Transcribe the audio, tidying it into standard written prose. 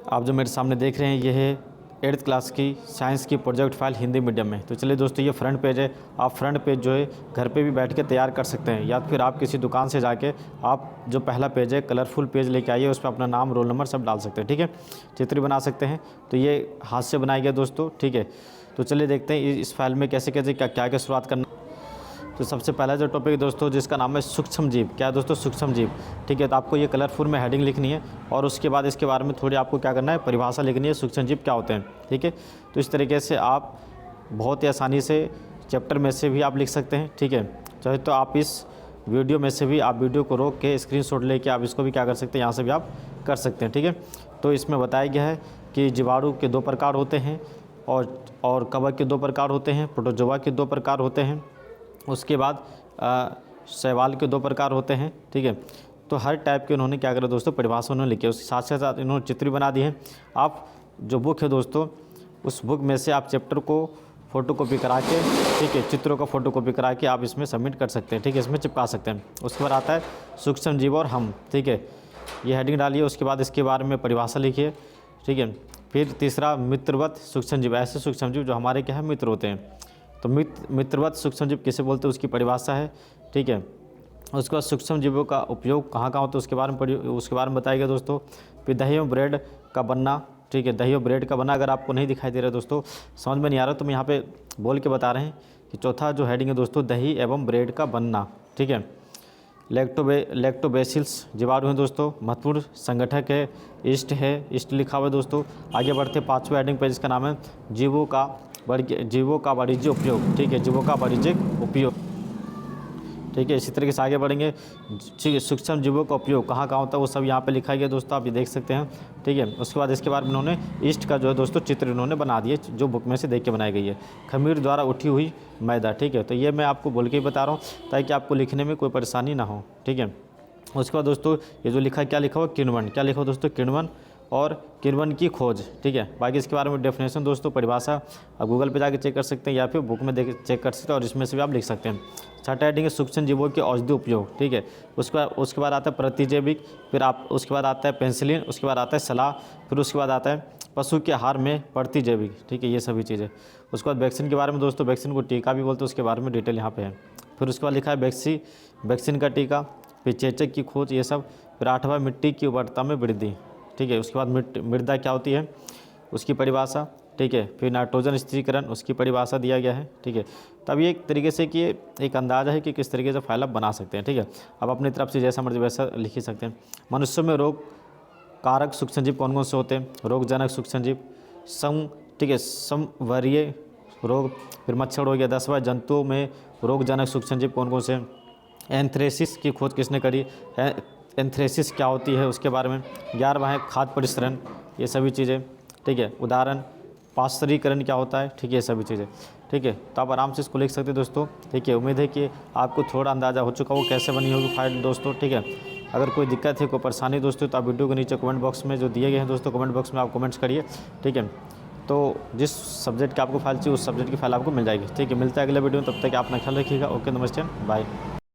आप जो मेरे सामने देख रहे हैं ये है 8th क्लास की साइंस की प्रोजेक्ट फाइल हिंदी मीडियम में। तो चलिए दोस्तों, ये फ्रंट पेज है। आप फ्रंट पेज जो है घर पे भी बैठ के तैयार कर सकते हैं, या फिर आप किसी दुकान से जाके आप जो पहला पेज है कलरफुल पेज लेके आइए, उस पर अपना नाम, रोल नंबर सब डाल सकते हैं। ठीक है, चित्र बना सकते हैं। तो ये हाथ से बनाया गया दोस्तों। ठीक है, तो चलिए देखते हैं इस फाइल में कैसे कैसे क्या शुरुआत करना। तो सबसे पहला जो टॉपिक है दोस्तों, जिसका नाम है सूक्ष्म जीव। क्या है दोस्तों? सूक्ष्म जीव। ठीक है, तो आपको ये कलरफुल में हेडिंग लिखनी है और उसके बाद इसके बारे में थोड़ी आपको क्या करना है, परिभाषा लिखनी है, सूक्ष्म जीव क्या होते हैं। ठीक है, तो इस तरीके से आप बहुत ही आसानी से चैप्टर में से भी आप लिख सकते हैं। ठीक है, चाहे तो आप इस वीडियो में से भी आप वीडियो को रोक के स्क्रीनशॉट लेके आप इसको भी क्या कर सकते हैं, यहाँ से भी आप कर सकते हैं। ठीक है, तो इसमें बताया गया है कि जीवाणु के 2 प्रकार होते हैं और कवक के 2 प्रकार होते हैं, प्रोटोजोआ के 2 प्रकार होते हैं, उसके बाद शैवाल के 2 प्रकार होते हैं। ठीक है, तो हर टाइप के उन्होंने क्या करा दोस्तों, परिभाषा उन्होंने लिखी है। उसके साथ साथ इन्होंने चित्र बना दिए हैं। आप जो बुक है दोस्तों, उस बुक में से आप चैप्टर को फ़ोटोकॉपी करा के, ठीक है, चित्रों का फ़ोटोकॉपी करा के आप इसमें सबमिट कर सकते हैं। ठीक है, इसमें चिपका सकते हैं। उसके बाद आता है सूक्ष्म जीव और हम। ठीक है, ये हेडिंग डालिए, उसके बाद इसके बारे में परिभाषा लिखिए। ठीक है, फिर तीसरा मित्रवत सूक्ष्म जीव, ऐसे सूक्ष्म जीव जो हमारे क्या है, मित्र होते हैं। तो मित्रवत सूक्ष्म जीव किसे बोलते हैं, उसकी परिभाषा है। ठीक है, उसके बाद सूक्ष्म जीवों का उपयोग कहाँ कहाँ होता है उसके बारे में बताया गया दोस्तों। फिर दही और ब्रेड का बनना। ठीक है, दही और ब्रेड का बनना अगर आपको नहीं दिखाई दे रहा है दोस्तों, समझ में नहीं आ रहा, तो हम यहाँ पे बोल के बता रहे हैं कि चौथा जो हेडिंग है दोस्तों, दही एवं ब्रेड का बनना। ठीक है, लैक्टोबैसिल्स जीवाणु हैं दोस्तों, महत्वपूर्ण संगठक है। ईस्ट है, ईस्ट लिखा हुआ है दोस्तों। आगे बढ़ते 5वें हेडिंग पे, जिसका नाम है जीवों का वाणिज्य उपयोग। ठीक है, जीवों का वाणिज्यिक उपयोग। ठीक है, इसी तरीके से आगे बढ़ेंगे। ठीक है, सूक्ष्म जीवों का उपयोग कहाँ कहाँ होता है वो सब यहाँ पे लिखा गया दोस्तों, आप ये देख सकते हैं। ठीक है, उसके बाद इसके बारे में उन्होंने ईस्ट का जो है दोस्तों चित्र इन्होंने बना दिए, जो बुक में से देख के बनाई गई है। खमीर द्वारा उठी हुई मैदा। ठीक है, तो ये मैं आपको बोल के ही बता रहा हूँ ताकि आपको लिखने में कोई परेशानी ना हो। ठीक है, उसके बाद दोस्तों ये जो लिखा है, क्या लिखा हुआ, किण्वन। क्या लिखा हुआ दोस्तों, किण्वन और किण्वन की खोज। ठीक है, बाकी इसके बारे में डेफिनेशन दोस्तों, परिभाषा आप गूगल पे जाके चेक कर सकते हैं या फिर बुक में देख चेक कर सकते हैं, और इसमें से भी आप लिख सकते हैं। छठा हेडिंग है सूक्ष्म जीवों के औषधि उपयोग। ठीक है, उसके बाद आता है प्रतिजैविक, फिर आप उसके बाद आता है पेंसिलिन, उसके बाद आता है सलाह, फिर उसके बाद आता है पशु के आहार में प्रतिजैविक। ठीक है, ये सभी चीज़ें। उसके बाद वैक्सीन के बारे में दोस्तों, वैक्सीन को टीका भी बोलते हैं, उसके बारे में डिटेल यहाँ पे है। फिर उसके बाद लिखा है वैक्सीन का टीका, फिर चेचक की खोज, ये सब। फिर 8वां मिट्टी की उर्वरता में वृद्धि। ठीक है, उसके बाद मृदा क्या होती है, उसकी परिभाषा। ठीक है, फिर नाइट्रोजन स्थिरीकरण, उसकी परिभाषा दिया गया है। ठीक है, तब ये एक तरीके से कि एक अंदाज़ा है कि किस तरीके से फाइल आप बना सकते हैं। ठीक है, अब अपनी तरफ से जैसा मर्जी वैसा लिख ही सकते हैं। मनुष्यों में रोग कारक सूक्ष्म जीव कौन कौन से होते हैं, रोगजनक सूक्ष्म जीव, ठीक है, संवरीय रोग। फिर मच्छर हो गया। 10वां जंतुओं में रोगजनक सूक्ष्म जीव कौन कौन से। एंथ्रेसिस की खोज किसने करी, एंथ्रेसिस क्या होती है उसके बारे में। 11वां है खाद्य परिसरण, ये सभी चीज़ें। ठीक है, उदाहरण पाश्चरीकरण क्या होता है। ठीक है, ये सभी चीज़ें। ठीक है, तो आप आराम से इसको लिख सकते हैं दोस्तों। ठीक है, उम्मीद है कि आपको थोड़ा अंदाज़ा हो चुका हो कैसे बनी होगी फाइल दोस्तों। ठीक है, अगर कोई दिक्कत है, कोई परेशानी दोस्तों, तो आप वीडियो के नीचे कमेंट बॉक्स में जो दिए गए हैं दोस्तों, कमेंट बॉक्स में आप कमेंट्स करिए। ठीक है, तो जिस सब्जेक्ट की आपको फाइल चाहिए उस सब्जेक्ट की फाइल आपको मिल जाएगी। ठीक है, मिलता है अगले वीडियो में, तब तक आप अपना ख्याल रखिएगा। ओके, नमस्ते, बाय।